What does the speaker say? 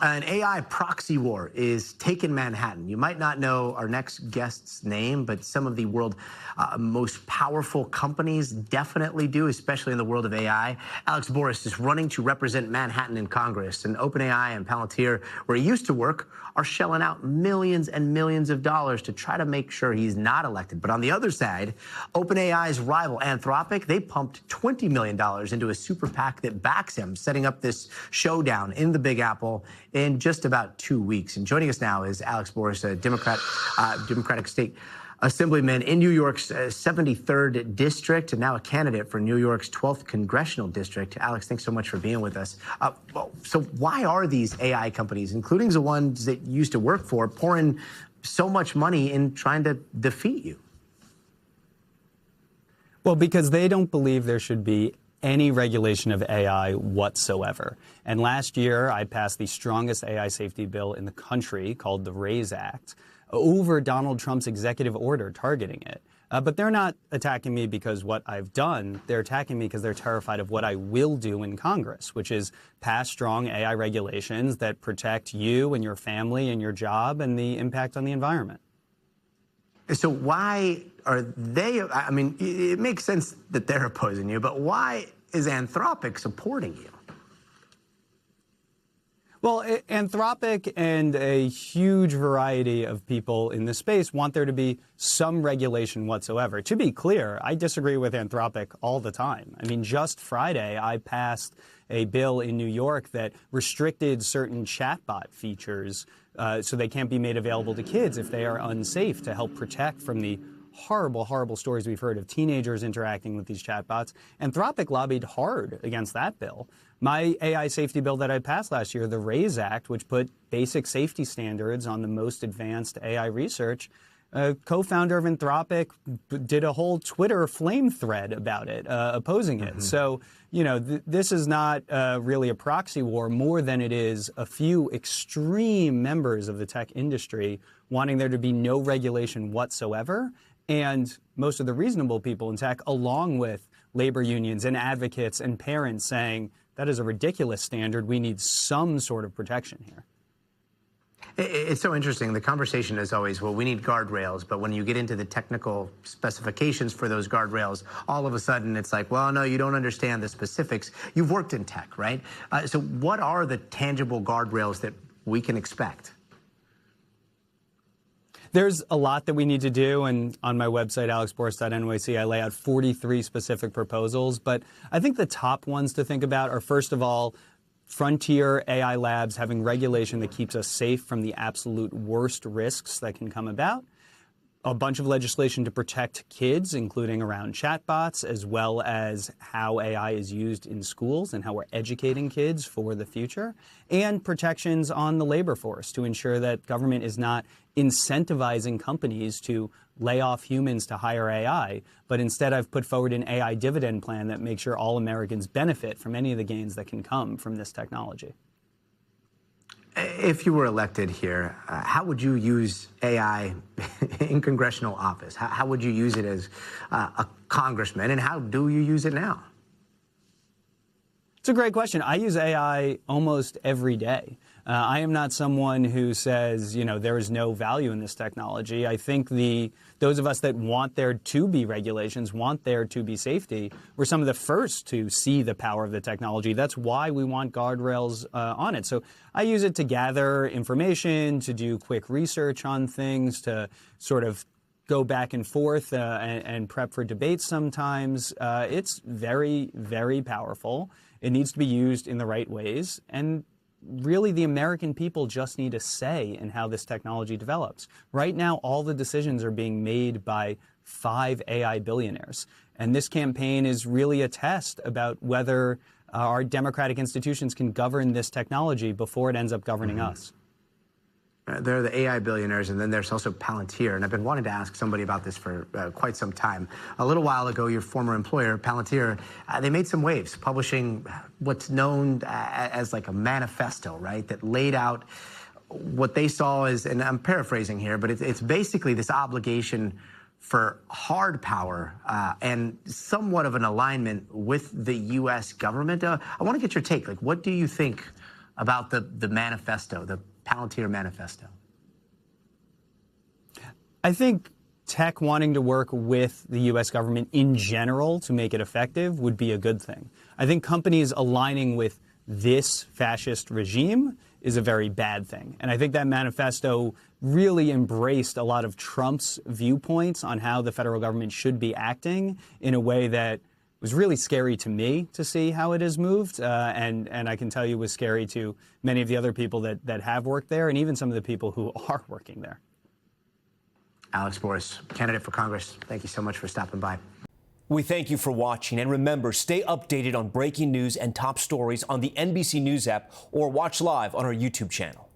An AI proxy war is taking Manhattan. You might not know our next guest's name, but some of the world's most powerful companies definitely do, especially in the world of AI. Alex Bores is running to represent Manhattan in Congress, and OpenAI and Palantir, where he used to work, are shelling out millions and millions of dollars to try to make sure he's not elected. But on the other side, OpenAI's rival, Anthropic, they pumped $20 million into a super PAC that backs him, setting up this showdown in the Big Apple in just about 2 weeks. And joining us now is Alex Bores, a Democratic State Assemblyman in New York's 73rd District, and now a candidate for New York's 12th Congressional District. Alex, thanks so much for being with us. So why are these AI companies, including the ones that you used to work for, pouring so much money in trying to defeat you? Well, because they don't believe there should be any regulation of AI whatsoever. And last year, I passed the strongest AI safety bill in the country called the RAISE Act over Donald Trump's executive order targeting it. But they're not attacking me because what I've done. They're attacking me because they're terrified of what I will do in Congress, which is pass strong AI regulations that protect you and your family and your job and the impact on the environment. So why are they, I mean, it makes sense that they're opposing you, but why is Anthropic supporting you? Well, Anthropic and a huge variety of people in this space want there to be some regulation whatsoever. To be clear, I disagree with Anthropic all the time. I mean, just Friday, I passed a bill in New York that restricted certain chatbot features so they can't be made available to kids if they are unsafe, to help protect from the horrible, horrible stories we've heard of teenagers interacting with these chatbots. Anthropic lobbied hard against that bill. My AI safety bill that I passed last year, the RAISE Act, which put basic safety standards on the most advanced AI research, a co-founder of Anthropic did a whole Twitter flame thread about it, opposing it. So, you know, this is not really a proxy war more than it is a few extreme members of the tech industry wanting there to be no regulation whatsoever. And most of the reasonable people in tech, along with labor unions and advocates and parents, saying that is a ridiculous standard. We need some sort of protection here. It's so interesting. The conversation is always, well, we need guardrails. But when you get into the technical specifications for those guardrails, all of a sudden it's like, well, no, you don't understand the specifics. You've worked in tech, right? So what are the tangible guardrails that we can expect? There's a lot that we need to do, and on my website, alexbores.nyc, I lay out 43 specific proposals. But I think the top ones to think about are, first of all, frontier AI labs having regulation that keeps us safe from the absolute worst risks that can come about. A bunch of legislation to protect kids, including around chatbots, as well as how AI is used in schools and how we're educating kids for the future, and protections on the labor force to ensure that government is not incentivizing companies to lay off humans to hire AI, but instead I've put forward an AI dividend plan that makes sure all Americans benefit from any of the gains that can come from this technology. If you were elected here, how would you use AI in congressional office? How would you use it as a congressman, and how do you use it now? It's a great question. I use AI almost every day. I am not someone who says, you know, there is no value in this technology. I think those of us that want there to be regulations, want there to be safety, we're some of the first to see the power of the technology. That's why we want guardrails on it. So I use it to gather information, to do quick research on things, to sort of go back and forth and prep for debates sometimes. It's very, very powerful. It needs to be used in the right ways. And really, the American people just need a say in how this technology develops. Right now, all the decisions are being made by 5 AI billionaires. And this campaign is really a test about whether our democratic institutions can govern this technology before it ends up governing us. There are the AI billionaires, and then there's also Palantir. And I've been wanting to ask somebody about this for quite some time. A little while ago, your former employer, Palantir, they made some waves, publishing what's known as like a manifesto, right, that laid out what they saw as, and I'm paraphrasing here, but it's basically this obligation for hard power and somewhat of an alignment with the U.S. government. I want to get your take. Like, what do you think about the manifesto, the Palantir manifesto? I think tech wanting to work with the U.S. government in general to make it effective would be a good thing. I think companies aligning with this fascist regime is a very bad thing. And I think that manifesto really embraced a lot of Trump's viewpoints on how the federal government should be acting in a way that was really scary to me to see how it has moved. And I can tell you was scary to many of the other people that have worked there and even some of the people who are working there. Alex Bores, candidate for Congress, thank you so much for stopping by. We thank you for watching, and remember, stay updated on breaking news and top stories on the NBC News app or watch live on our YouTube channel.